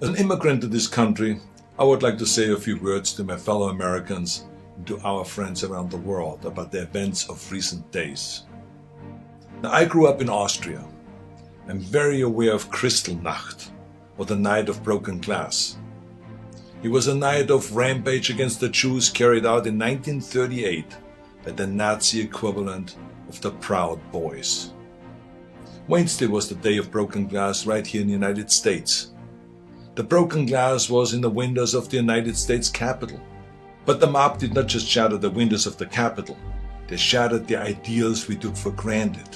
As an immigrant to this country, I would like to say a few words to my fellow Americans and to our friends around the world about the events of recent days. Now, I grew up in Austria. I'm very aware of Kristallnacht, or the Night of Broken Glass. It was a night of rampage against the Jews carried out in 1938 by the Nazi equivalent of the Proud Boys. Wednesday was the day of broken glass right here in the United States. The broken glass was in the windows of the United States Capitol. But the mob did not just shatter the windows of the Capitol, they shattered the ideals we took for granted.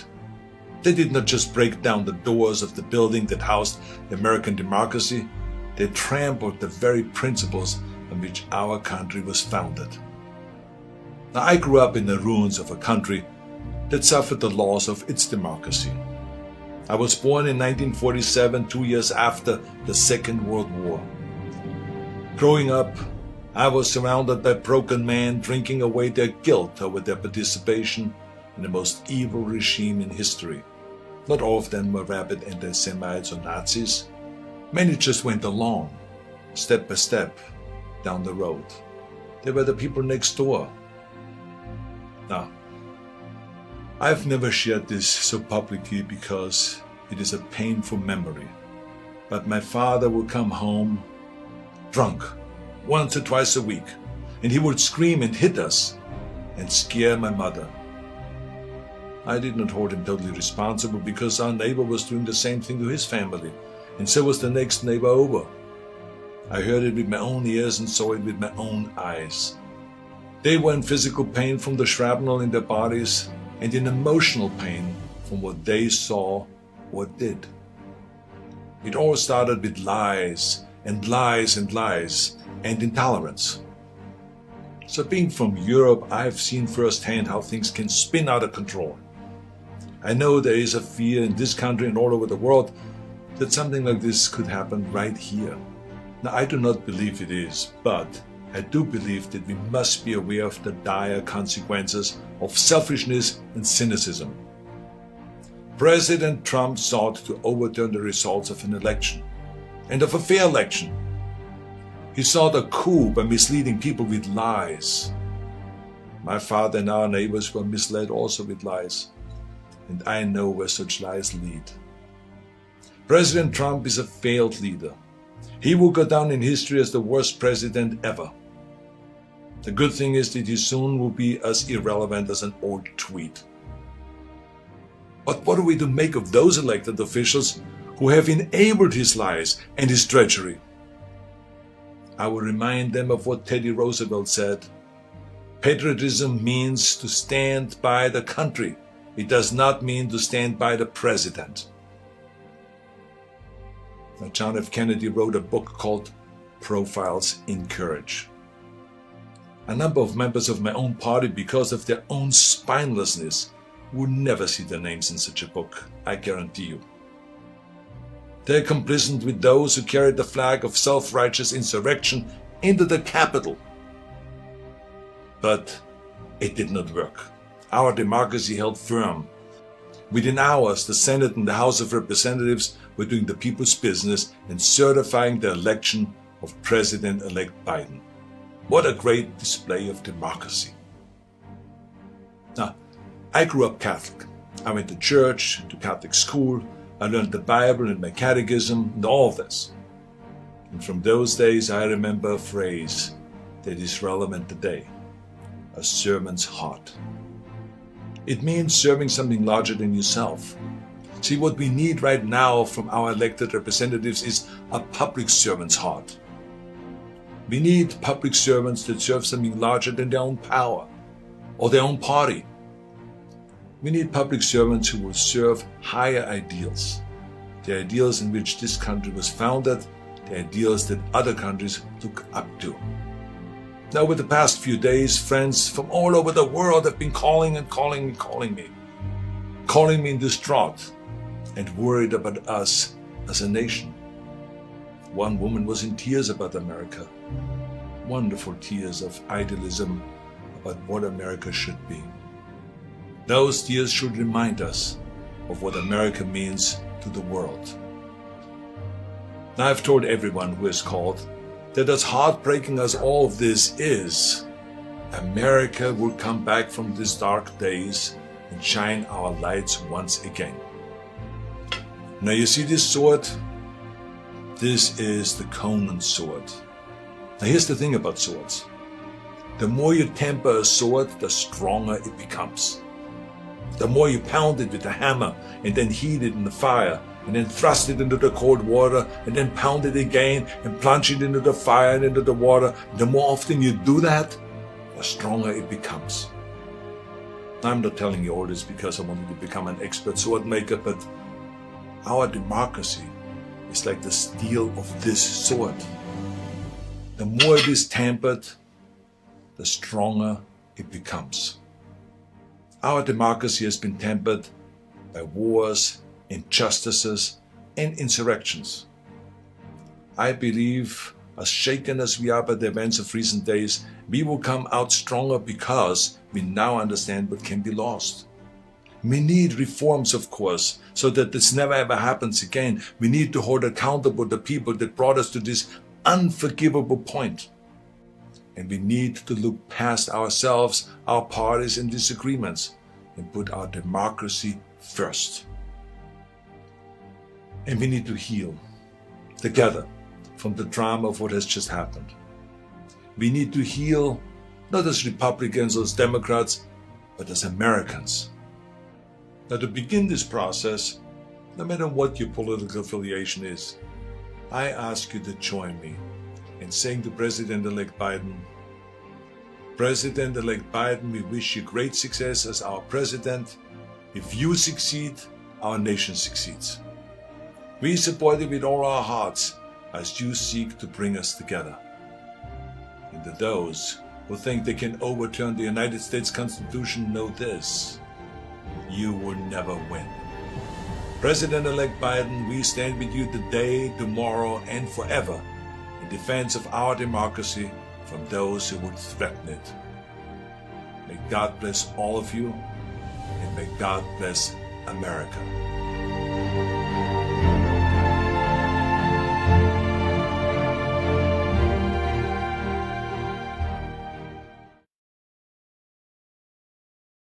They did not just break down the doors of the building that housed the American democracy, they trampled the very principles on which our country was founded. Now, I grew up in the ruins of a country that suffered the loss of its democracy. I was born in 1947, 2 years after the Second World War. Growing up, I was surrounded by broken men drinking away their guilt over their participation in the most evil regime in history. Not all of them were rabid anti-Semites or Nazis. Many just went along, step by step, down the road. They were the people next door. Now, I've never shared this so publicly because it is a painful memory. But my father would come home drunk once or twice a week, and he would scream and hit us and scare my mother. I did not hold him totally responsible because our neighbor was doing the same thing to his family, and so was the next neighbor over. I heard it with my own ears and saw it with my own eyes. They were in physical pain from the shrapnel in their bodies and in emotional pain from what they saw or did. It all started with lies and lies and lies and intolerance. So being from Europe, I've seen firsthand how things can spin out of control. I know there is a fear in this country and all over the world that something like this could happen right here. Now, I do not believe it is, but I do believe that we must be aware of the dire consequences of selfishness and cynicism. President Trump sought to overturn the results of an election, and of a fair election. He sought a coup by misleading people with lies. My father and our neighbors were misled also with lies, and I know where such lies lead. President Trump is a failed leader. He will go down in history as the worst president ever. The good thing is that he soon will be as irrelevant as an old tweet. But what are we to make of those elected officials who have enabled his lies and his treachery? I will remind them of what Teddy Roosevelt said. Patriotism means to stand by the country. It does not mean to stand by the president. Now, John F. Kennedy wrote a book called Profiles in Courage. A number of members of my own party, because of their own spinelessness, would never see their names in such a book, I guarantee you. They are complicit with those who carried the flag of self-righteous insurrection into the Capitol. But it did not work. Our democracy held firm. Within hours, the Senate and the House of Representatives were doing the people's business and certifying the election of President-elect Biden. What a great display of democracy. Now, I grew up Catholic. I went to church, to Catholic school. I learned the Bible and my catechism and all this. And from those days, I remember a phrase that is relevant today: a servant's heart. It means serving something larger than yourself. See, what we need right now from our elected representatives is a public servant's heart. We need public servants that serve something larger than their own power or their own party. We need public servants who will serve higher ideals, the ideals in which this country was founded, the ideals that other countries look up to. Now, over the past few days, friends from all over the world have been calling me distraught and worried about us as a nation. One woman was in tears about America, wonderful tears of idealism about what America should be. Those tears should remind us of what America means to the world. Now I've told everyone who has called that as heartbreaking as all of this is, America will come back from these dark days and shine our lights once again. Now you see this sword? This is the Conan sword. Now here's the thing about swords. The more you temper a sword, the stronger it becomes. The more you pound it with a hammer and then heat it in the fire and then thrust it into the cold water and then pound it again and plunge it into the fire and into the water, the more often you do that, the stronger it becomes. I'm not telling you all this because I wanted to become an expert sword maker, but our democracy is like the steel of this sword. The more it is tempered, the stronger it becomes. Our democracy has been tempered by wars, injustices, and insurrections. I believe, as shaken as we are by the events of recent days, we will come out stronger because we now understand what can be lost. We need reforms, of course, so that this never ever happens again. We need to hold accountable the people that brought us to this unforgivable point. And we need to look past ourselves, our parties and disagreements, and put our democracy first. And we need to heal together from the drama of what has just happened. We need to heal not as Republicans or as Democrats, but as Americans. Now, to begin this process, no matter what your political affiliation is, I ask you to join me in saying to President-elect Biden, President-elect Biden, we wish you great success as our president. If you succeed, our nation succeeds. We support you with all our hearts as you seek to bring us together. And to those who think they can overturn the United States Constitution, know this: you will never win. President-elect Biden, we stand with you today, tomorrow, and forever in defense of our democracy from those who would threaten it. May God bless all of you, and may God bless America.